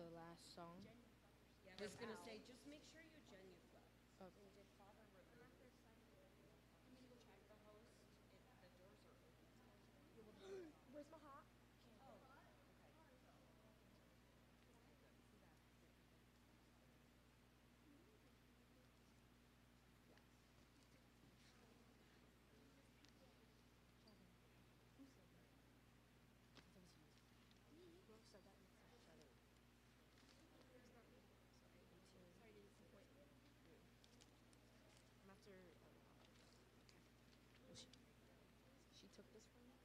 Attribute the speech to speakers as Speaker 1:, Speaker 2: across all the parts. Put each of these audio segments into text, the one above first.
Speaker 1: the last song.
Speaker 2: Yeah, I was gonna say, just make sure you genuflect.
Speaker 1: Okay.
Speaker 2: And did Father remove? You mean to go check the host if the doors are open?
Speaker 3: Where's my hat?
Speaker 2: Oh, okay.
Speaker 3: Who else said that? Sorry to disappoint you.
Speaker 1: I'm after. Okay. Well, she took this from me.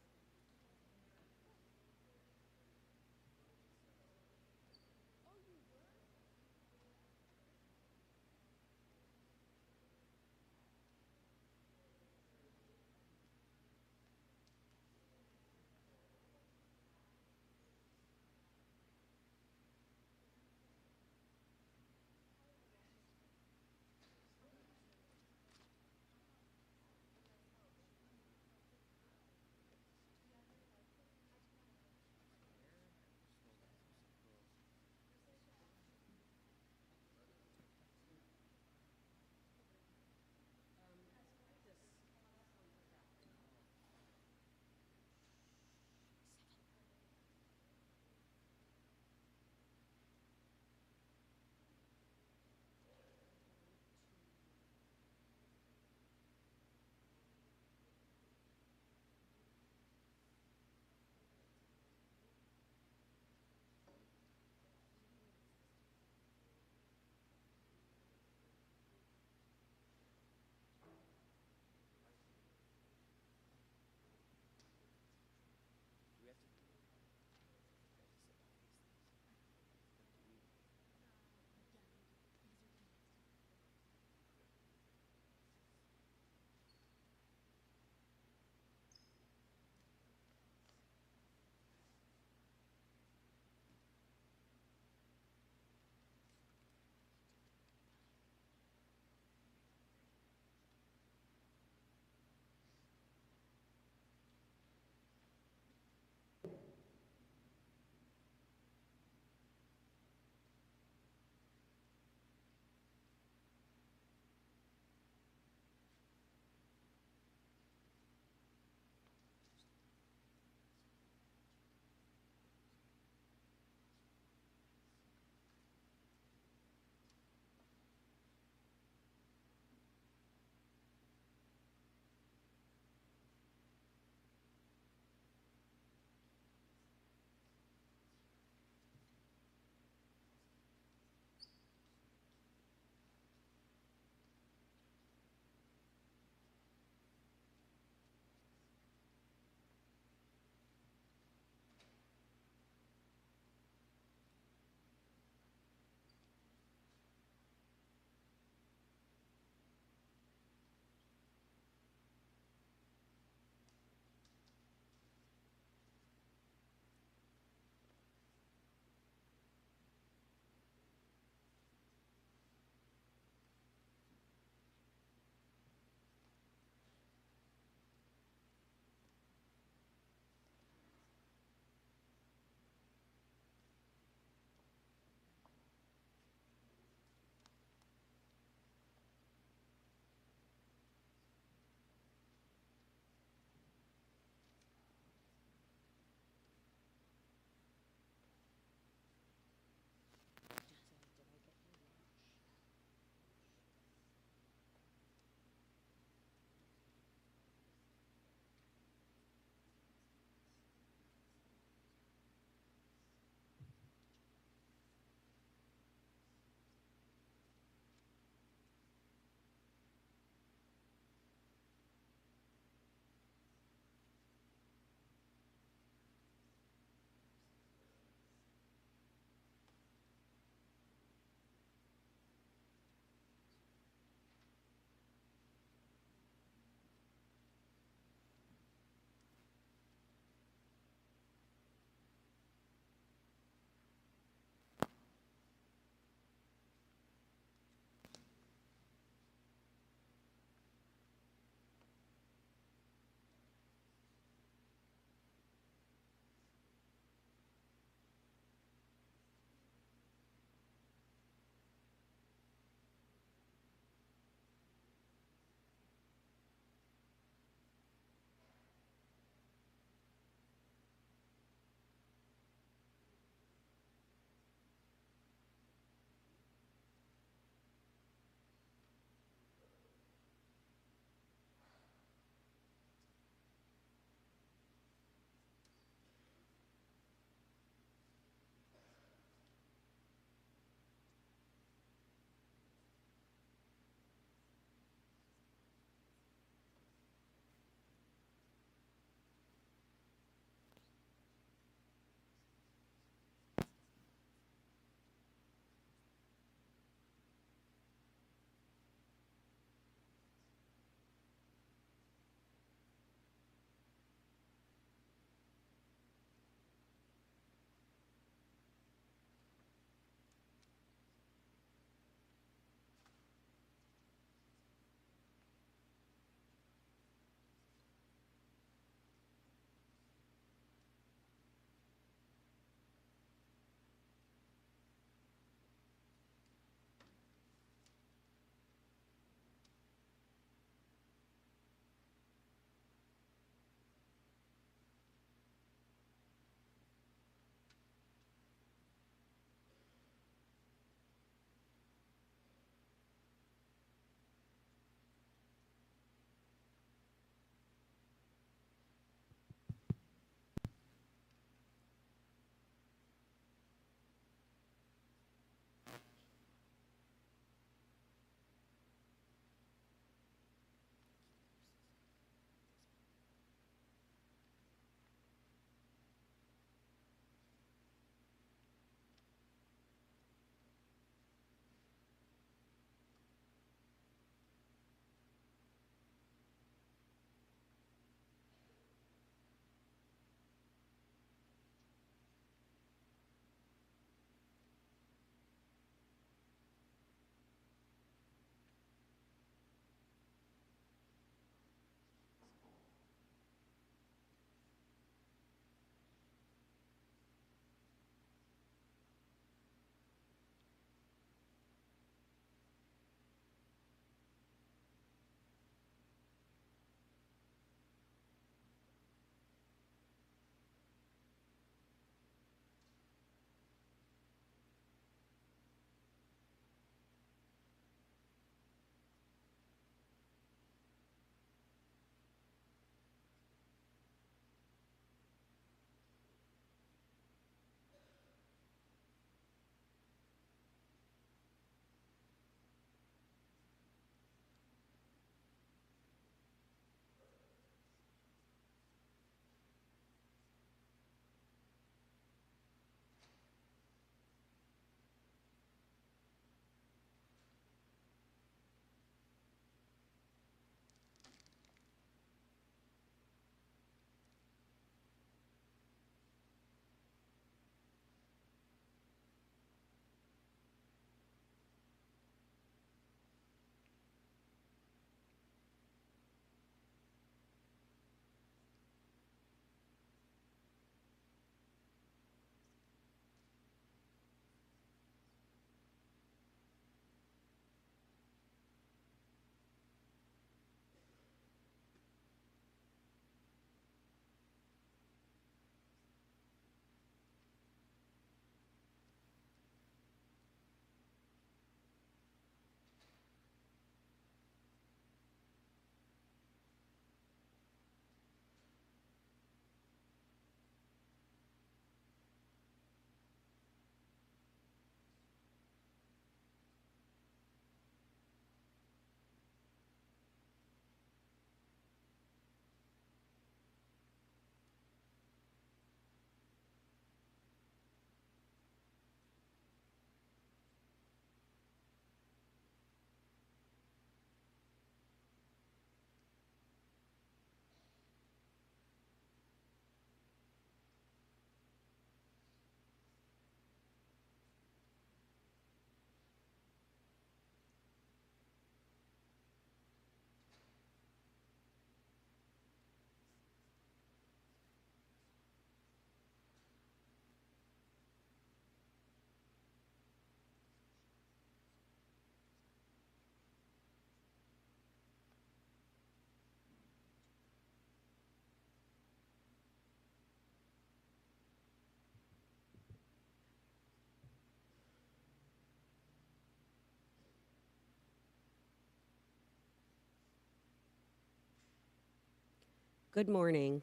Speaker 1: Good morning,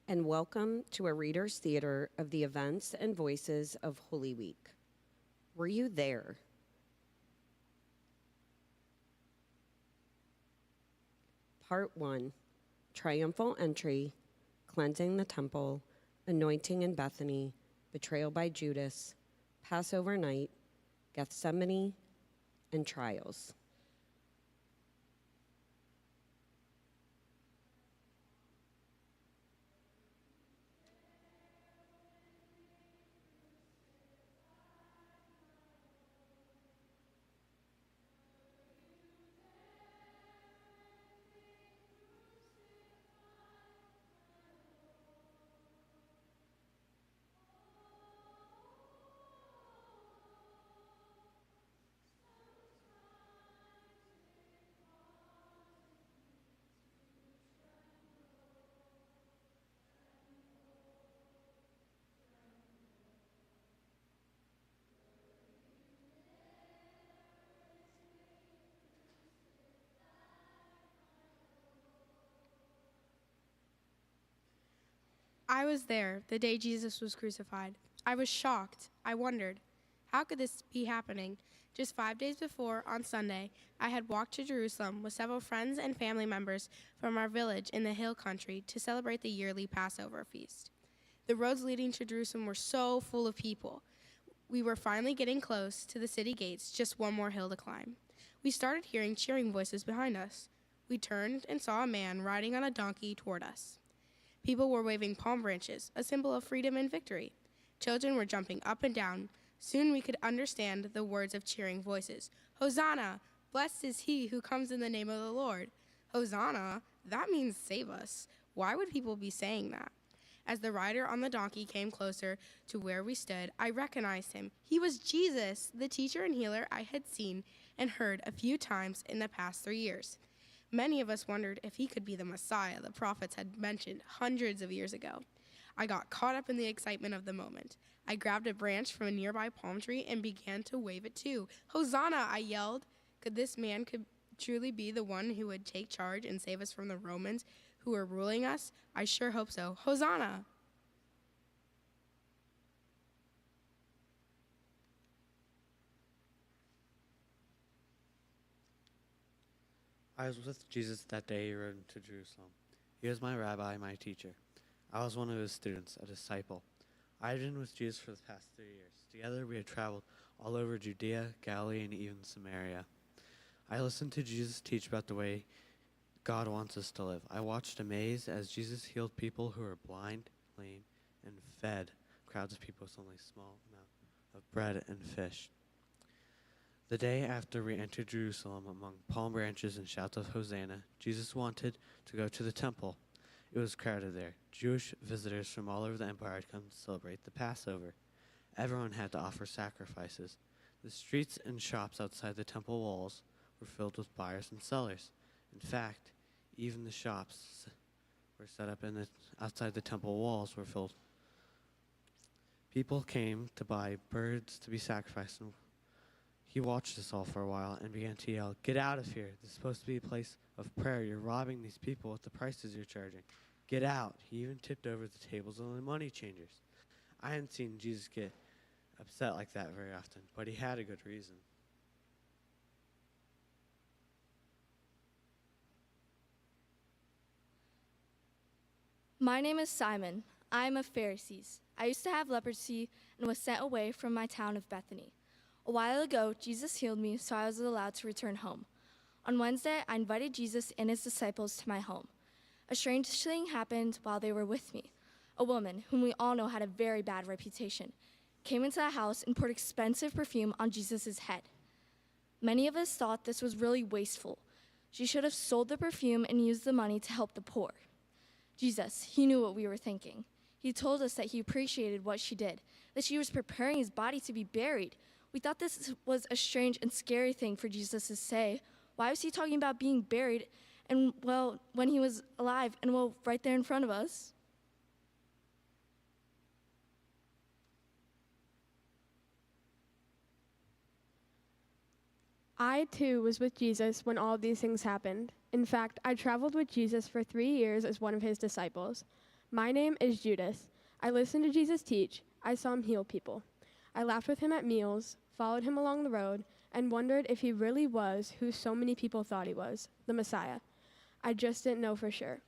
Speaker 1: and welcome to a Reader's Theater of the events and voices of Holy Week. Were you there? Part 1, Triumphal Entry, Cleansing the Temple, Anointing in Bethany, Betrayal by Judas, Passover Night, Gethsemane, and Trials.
Speaker 4: I was there the day Jesus was crucified. I was shocked. I wondered, how could this be happening? Just 5 days before, on Sunday, I had walked to Jerusalem with several friends and family members from our village in the hill country to celebrate the yearly Passover feast. The roads leading to Jerusalem were so full of people. We were finally getting close to the city gates, just one more hill to climb. We started hearing cheering voices behind us. We turned and saw a man riding on a donkey toward us. People were waving palm branches, a symbol of freedom and victory. Children were jumping up and down. Soon we could understand the words of cheering voices. Hosanna! Blessed is he who comes in the name of the Lord. Hosanna? That means save us. Why would people be saying that? As the rider on the donkey came closer to where we stood, I recognized him. He was Jesus, the teacher and healer I had seen and heard a few times in the past 3 years. Many of us wondered if he could be the Messiah the prophets had mentioned hundreds of years ago. I got caught up in the excitement of the moment. I grabbed a branch from a nearby palm tree and began to wave it too. Hosanna, I yelled. Could this man truly be the one who would take charge and save us from the Romans who were ruling us? I sure hope so. Hosanna!
Speaker 5: I was with Jesus that day he rode into Jerusalem. He was my rabbi, my teacher. I was one of his students, a disciple. I had been with Jesus for the past 3 years. Together we had traveled all over Judea, Galilee, and even Samaria. I listened to Jesus teach about the way God wants us to live. I watched amazed as Jesus healed people who were blind, lame, and fed crowds of people with only a small amount of bread and fish. The day after we entered Jerusalem among palm branches and shouts of Hosanna, Jesus wanted to go to the temple. It was crowded there. Jewish visitors from all over the empire had come to celebrate the Passover. Everyone had to offer sacrifices. The streets and shops outside the temple walls were filled with buyers and sellers. In fact, even the shops were set up outside the temple walls were filled. People came to buy birds to be sacrificed. He watched us all for a while and began to yell, "Get out of here. This is supposed to be a place of prayer. You're robbing these people with the prices you're charging. Get out." He even tipped over the tables of the money changers. I hadn't seen Jesus get upset like that very often, but he had a good reason.
Speaker 3: My name is Simon. I am of Pharisees. I used to have leprosy and was sent away from my town of Bethany. A while ago, Jesus healed me, so I was allowed to return home. On Wednesday, I invited Jesus and his disciples to my home. A strange thing happened while they were with me. A woman, whom we all know had a very bad reputation, came into the house and poured expensive perfume on Jesus' head. Many of us thought this was really wasteful. She should have sold the perfume and used the money to help the poor. Jesus, he knew what we were thinking. He told us that he appreciated what she did, that she was preparing his body to be buried. We thought this was a strange and scary thing for Jesus to say. Why was he talking about being buried and, well, when he was alive and, well, right there in front of us?
Speaker 6: I, too, was with Jesus when all of these things happened. In fact, I traveled with Jesus for 3 years as one of his disciples. My name is Judas. I listened to Jesus teach. I saw him heal people. I laughed with him at meals, followed him along the road, and wondered if he really was who so many people thought he was, the Messiah. I just didn't know for sure.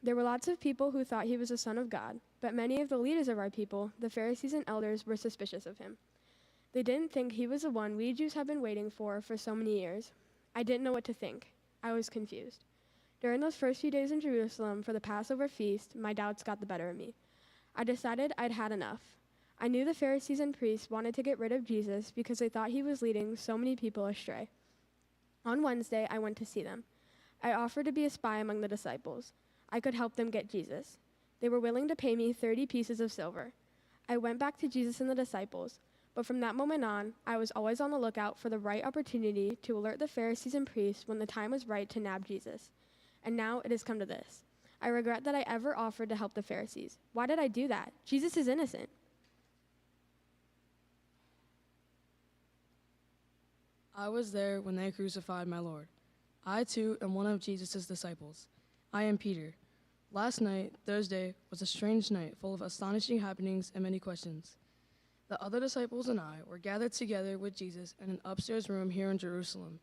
Speaker 6: There were lots of people who thought he was the Son of God, but many of the leaders of our people, the Pharisees and elders, were suspicious of him. They didn't think he was the one we Jews had been waiting for so many years. I didn't know what to think. I was confused. During those first few days in Jerusalem for the Passover feast, my doubts got the better of me. I decided I'd had enough. I knew the Pharisees and priests wanted to get rid of Jesus because they thought he was leading so many people astray. On Wednesday, I went to see them. I offered to be a spy among the disciples. I could help them get Jesus. They were willing to pay me 30 pieces of silver. I went back to Jesus and the disciples, but from that moment on, I was always on the lookout for the right opportunity to alert the Pharisees and priests when the time was right to nab Jesus. And now it has come to this. I regret that I ever offered to help the Pharisees. Why did I do that? Jesus is innocent.
Speaker 7: I was there when they crucified my Lord. I, too, am one of Jesus' disciples. I am Peter. Last night, Thursday, was a strange night full of astonishing happenings and many questions. The other disciples and I were gathered together with Jesus in an upstairs room here in Jerusalem.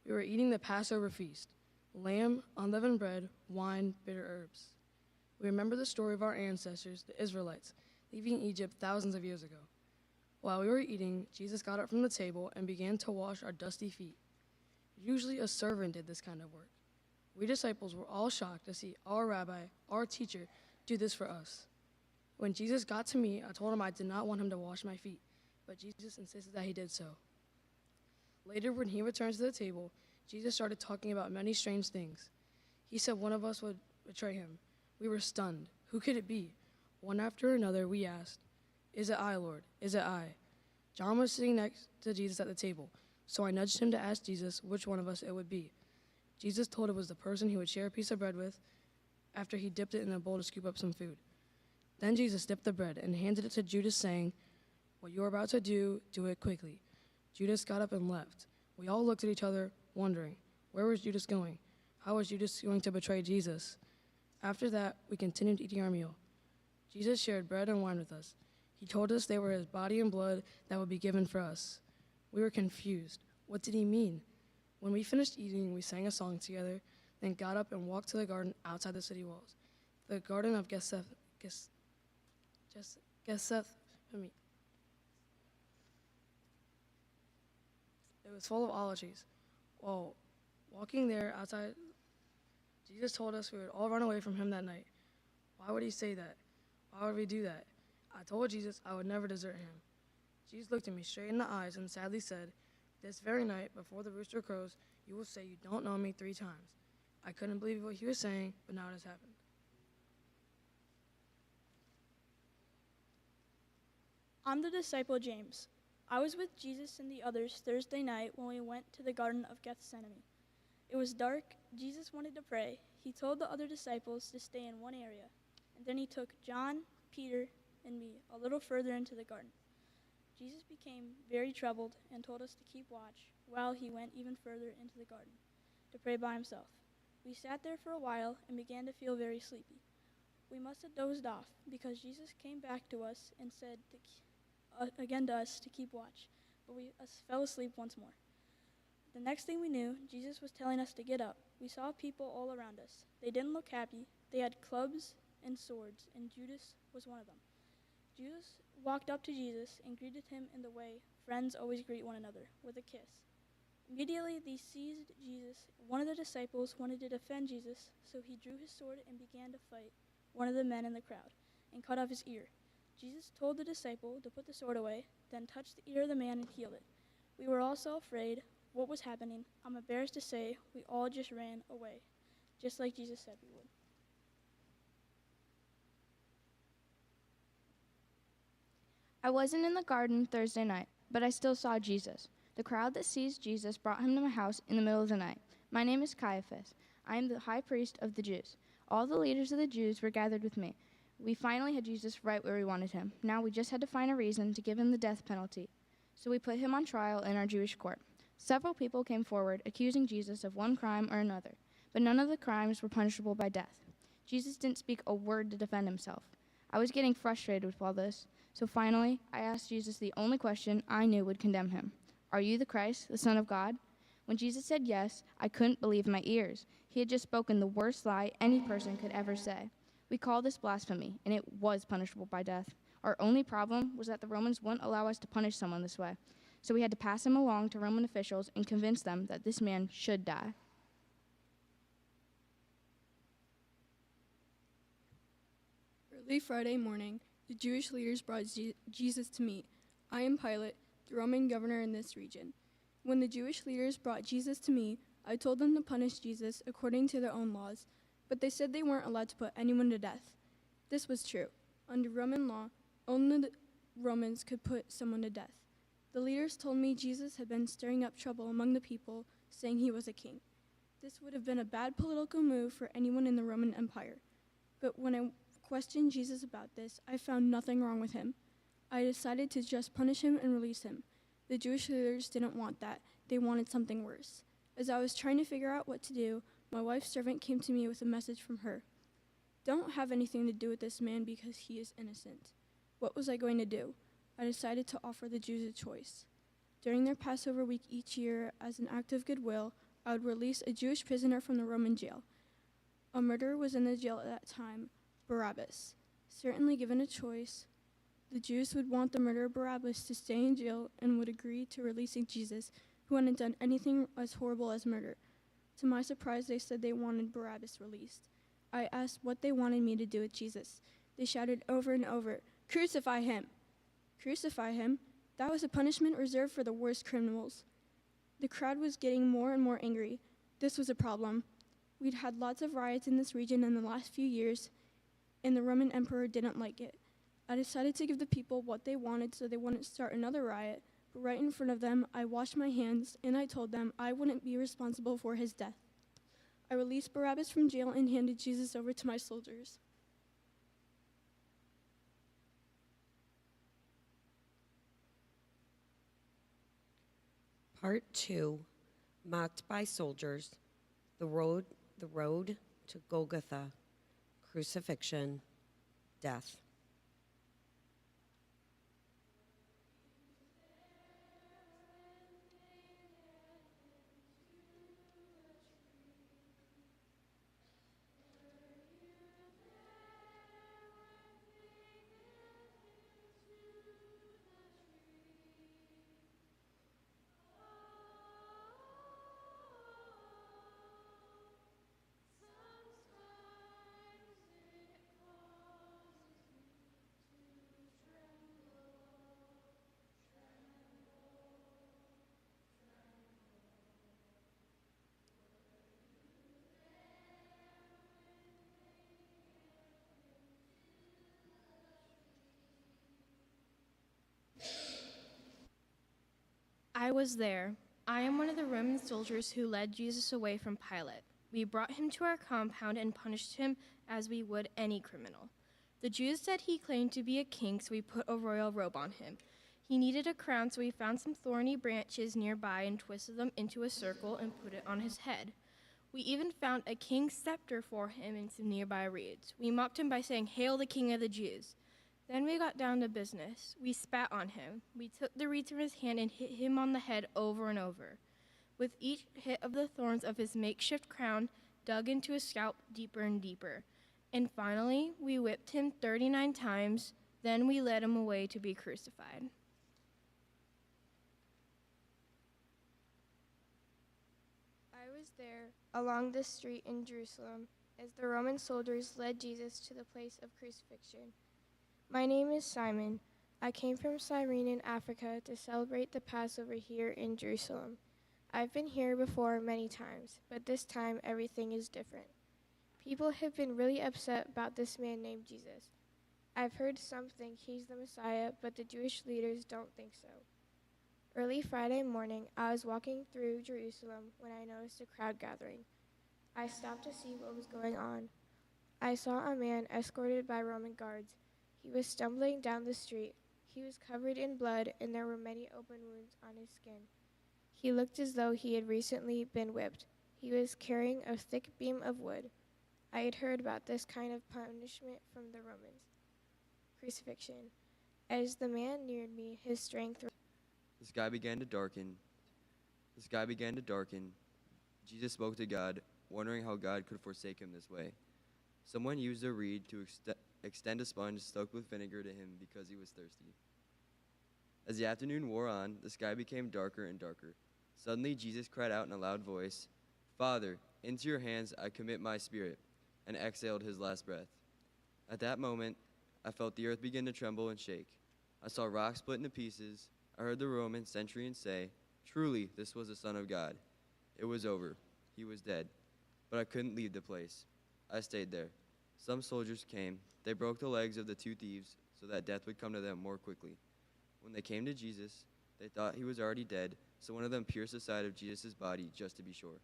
Speaker 7: We were eating the Passover feast: lamb, unleavened bread, wine, bitter herbs. We remember the story of our ancestors, the Israelites, leaving Egypt thousands of years ago. While we were eating, Jesus got up from the table and began to wash our dusty feet. Usually a servant did this kind of work. We disciples were all shocked to see our rabbi, our teacher, do this for us. When Jesus got to me, I told him I did not want him to wash my feet, but Jesus insisted that he did so. Later, when he returned to the table, Jesus started talking about many strange things. He said one of us would betray him. We were stunned. Who could it be? One after another, we asked, "Is it I, Lord? Is it I?" John was sitting next to Jesus at the table, so I nudged him to ask Jesus which one of us it would be. Jesus told it was the person he would share a piece of bread with after he dipped it in a bowl to scoop up some food. Then Jesus dipped the bread and handed it to Judas, saying, "What you are about to do, do it quickly." Judas got up and left. We all looked at each other, wondering, where was Judas going? How was Judas going to betray Jesus? After that, we continued eating our meal. Jesus shared bread and wine with us. He told us they were his body and blood that would be given for us. We were confused. What did he mean? When we finished eating, we sang a song together, then got up and walked to the garden outside the city walls, the garden of Gethsemane. It was full of olive trees. While walking there outside, Jesus told us we would all run away from him that night. Why would he say that? Why would we do that? I told Jesus I would never desert him. Jesus looked at me straight in the eyes and sadly said, "This very night, before the rooster crows, you will say you don't know me 3 times. I couldn't believe what he was saying, but now it has happened.
Speaker 2: I'm the disciple James. I was with Jesus and the others Thursday night when we went to the Garden of Gethsemane. It was dark. Jesus wanted to pray. He told the other disciples to stay in one area, and then he took John, Peter, and me a little further into the garden. Jesus became very troubled and told us to keep watch while he went even further into the garden to pray by himself. We sat there for a while and began to feel very sleepy. We must have dozed off because Jesus came back to us and said again to us to keep watch, but we fell asleep once more. The next thing we knew, Jesus was telling us to get up. We saw people all around us. They didn't look happy. They had clubs and swords, and Judas was one of them. Judas walked up to Jesus and greeted him in the way friends always greet one another, with a kiss. Immediately they seized Jesus. One of the disciples wanted to defend Jesus, so he drew his sword and began to fight one of the men in the crowd and cut off his ear. Jesus told the disciple to put the sword away, then touched the ear of the man and healed it. We were all so afraid what was happening. I'm embarrassed to say we all just ran away, just like Jesus said we would.
Speaker 3: I wasn't in the garden Thursday night, but I still saw Jesus. The crowd that seized Jesus brought him to my house in the middle of the night. My name is Caiaphas. I am the high priest of the Jews. All the leaders of the Jews were gathered with me. We finally had Jesus right where we wanted him. Now we just had to find a reason to give him the death penalty. So we put him on trial in our Jewish court.
Speaker 8: Several people came forward accusing Jesus of one crime or another, but none of the crimes were punishable by death. Jesus didn't speak a word to defend himself. I was getting frustrated with all this, so finally I asked Jesus the only question I knew would condemn him. Are you the Christ, the Son of God? When Jesus said yes, I couldn't believe my ears. He had just spoken the worst lie any person could ever say. We call this blasphemy, and it was punishable by death. Our only problem was that the Romans wouldn't allow us to punish someone this way, so we had to pass him along to Roman officials and convince them that this man should die.
Speaker 9: Early Friday morning, the Jewish leaders brought Jesus to me. I am Pilate, the Roman governor in this region. When the Jewish leaders brought Jesus to me, I told them to punish Jesus according to their own laws, but they said they weren't allowed to put anyone to death. This was true. Under Roman law, only the Romans could put someone to death. The leaders told me Jesus had been stirring up trouble among the people, saying he was a king. This would have been a bad political move for anyone in the Roman Empire. But when I questioned Jesus about this, I found nothing wrong with him. I decided to just punish him and release him. The Jewish leaders didn't want that. They wanted something worse. As I was trying to figure out what to do, my wife's servant came to me with a message from her. Don't have anything to do with this man because he is innocent. What was I going to do? I decided to offer the Jews a choice. During their Passover week each year, as an act of goodwill, I would release a Jewish prisoner from the Roman jail. A murderer was in the jail at that time, Barabbas. Certainly given a choice, the Jews would want the murderer Barabbas to stay in jail and would agree to releasing Jesus, who hadn't done anything as horrible as murder. To my surprise, they said they wanted Barabbas released. I asked what they wanted me to do with Jesus. They shouted over and over, "Crucify him!" Crucify him? That was a punishment reserved for the worst criminals. The crowd was getting more and more angry. This was a problem. We'd had lots of riots in this region in the last few years, and the Roman emperor didn't like it. I decided to give the people what they wanted so they wouldn't start another riot, but right in front of them, I washed my hands and I told them I wouldn't be responsible for his death. I released Barabbas from jail and handed Jesus over to my soldiers.
Speaker 1: Part 2, mocked by soldiers, the road to Golgotha, crucifixion, death.
Speaker 10: I was there. I am one of the Roman soldiers who led Jesus away from Pilate. We brought him to our compound and punished him as we would any criminal. The Jews said he claimed to be a king, so we put a royal robe on him. He needed a crown, so we found some thorny branches nearby and twisted them into a circle and put it on his head. We even found a king's scepter for him and some nearby reeds. We mocked him by saying, "Hail the King of the Jews." Then we got down to business. We spat on him. We took the reeds from his hand and hit him on the head over and over. With each hit of the thorns of his makeshift crown dug into his scalp deeper and deeper. And finally, we whipped him 39 times. Then we led him away to be crucified.
Speaker 11: I was there along the street in Jerusalem as the Roman soldiers led Jesus to the place of crucifixion. My name is Simon. I came from Cyrene in Africa to celebrate the Passover here in Jerusalem. I've been here before many times, but this time everything is different. People have been really upset about this man named Jesus. I've heard some think he's the Messiah, but the Jewish leaders don't think so. Early Friday morning, I was walking through Jerusalem when I noticed a crowd gathering. I stopped to see what was going on. I saw a man escorted by Roman guards. He was stumbling down the street. He was covered in blood, and there were many open wounds on his skin. He looked as though he had recently been whipped. He was carrying a thick beam of wood. I had heard about this kind of punishment from the Romans. Crucifixion. As the man neared me, his strength.
Speaker 12: The sky began to darken. Jesus spoke to God, wondering how God could forsake him this way. Someone used a reed to extend a sponge soaked with vinegar to him because he was thirsty. As the afternoon wore on, the sky became darker and darker. Suddenly, Jesus cried out in a loud voice, "Father, into your hands I commit my spirit," and exhaled his last breath. At that moment, I felt the earth begin to tremble and shake. I saw rocks split into pieces. I heard the Roman centurion say, "Truly, this was the Son of God." It was over. He was dead. But I couldn't leave the place. I stayed there. Some soldiers came. They broke the legs of the two thieves so that death would come to them more quickly. When they came to Jesus, they thought he was already dead, so one of them pierced the side of Jesus' body just to be sure.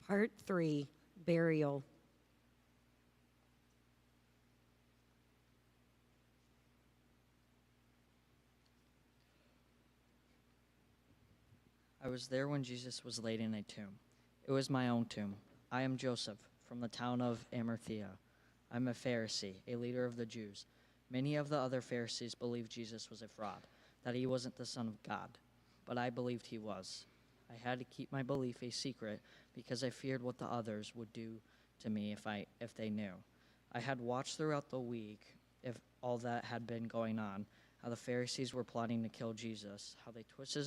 Speaker 1: Part 3, Burial.
Speaker 13: I was there when Jesus was laid in a tomb. It was my own tomb. I am Joseph, from the town of Arimathea. I'm a Pharisee, a leader of the Jews. Many of the other Pharisees believed Jesus was a fraud, that he wasn't the Son of God, but I believed he was. I had to keep my belief a secret because I feared what the others would do to me if they knew. I had watched throughout the week if all that had been going on, how the Pharisees were plotting to kill Jesus, how they twisted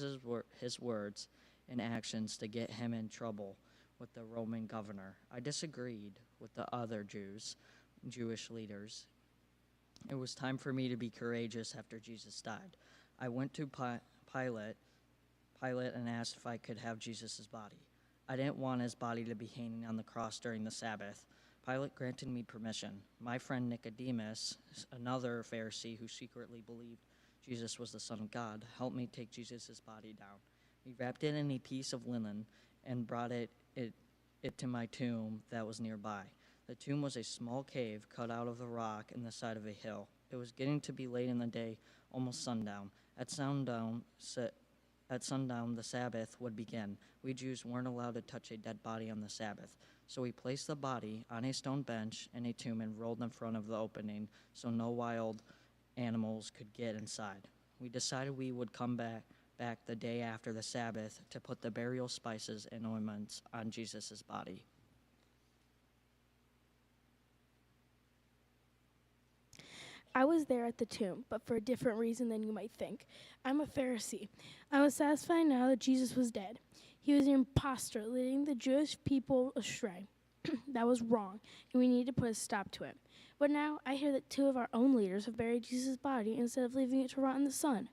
Speaker 13: his words and actions to get him in trouble with the Roman governor. I disagreed with the other Jewish leaders. It was time for me to be courageous after Jesus died. I went to Pilate and asked if I could have Jesus' body. I didn't want his body to be hanging on the cross during the Sabbath. Pilate granted me permission. My friend Nicodemus, another Pharisee who secretly believed Jesus was the Son of God, helped me take Jesus' body down. We wrapped it in a piece of linen and brought it to my tomb that was nearby. The tomb was a small cave cut out of the rock in the side of a hill. It was getting to be late in the day, almost sundown. At sundown, the Sabbath would begin. We Jews weren't allowed to touch a dead body on the Sabbath, so we placed the body on a stone bench in a tomb and rolled in front of the opening so no wild animals could get inside. We decided we would come back the day after the Sabbath to put the burial spices and ointments on Jesus' body.
Speaker 14: I was there at the tomb, but for a different reason than you might think. I'm a Pharisee. I was satisfied now that Jesus was dead. He was an impostor, leading the Jewish people astray. That was wrong, and we need to put a stop to it. But now I hear that two of our own leaders have buried Jesus' body instead of leaving it to rot in the sun.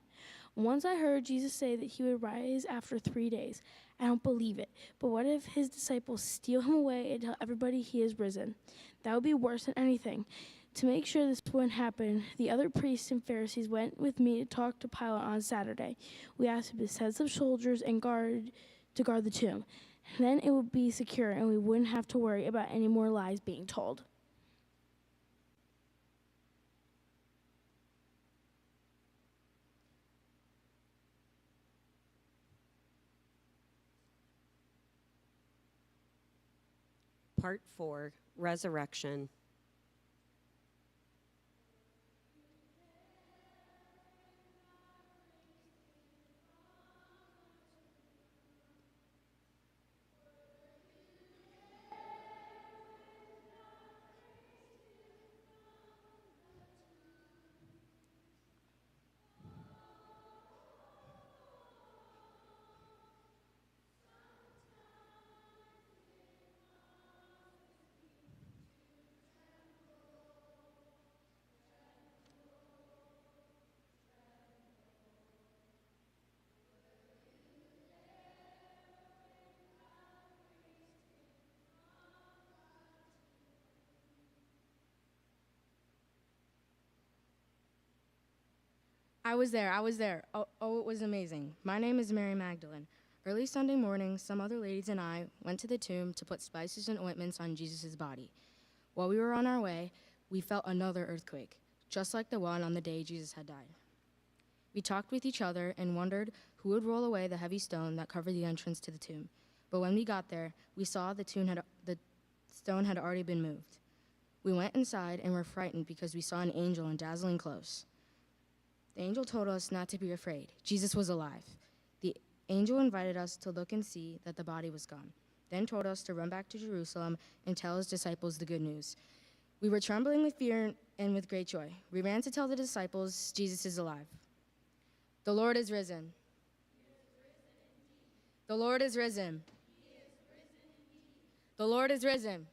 Speaker 14: Once I heard Jesus say that he would rise after 3 days. I don't believe it. But what if his disciples steal him away and tell everybody he has risen? That would be worse than anything. To make sure this wouldn't happen, the other priests and Pharisees went with me to talk to Pilate on Saturday. We asked him to send some soldiers and guard the tomb. Then it would be secure and we wouldn't have to worry about any more lies being told.
Speaker 1: Part 4, Resurrection.
Speaker 15: I was there. Oh, it was amazing. My name is Mary Magdalene. Early Sunday morning, some other ladies and I went to the tomb to put spices and ointments on Jesus' body. While we were on our way, we felt another earthquake, just like the one on the day Jesus had died. We talked with each other and wondered who would roll away the heavy stone that covered the entrance to the tomb. But when we got there, we saw the stone had already been moved. We went inside and were frightened because we saw an angel in dazzling clothes. The angel told us not to be afraid. Jesus was alive. The angel invited us to look and see that the body was gone, then told us to run back to Jerusalem and tell his disciples the good news. We were trembling with fear and with great joy. We ran to tell the disciples, Jesus is alive. The Lord is risen. The Lord is risen. The Lord is risen.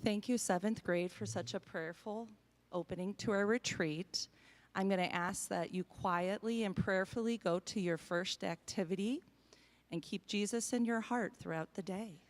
Speaker 16: Thank you, 7th grade, for such a prayerful opening to our retreat. I'm going to ask that you quietly and prayerfully go to your first activity and keep Jesus in your heart throughout the day.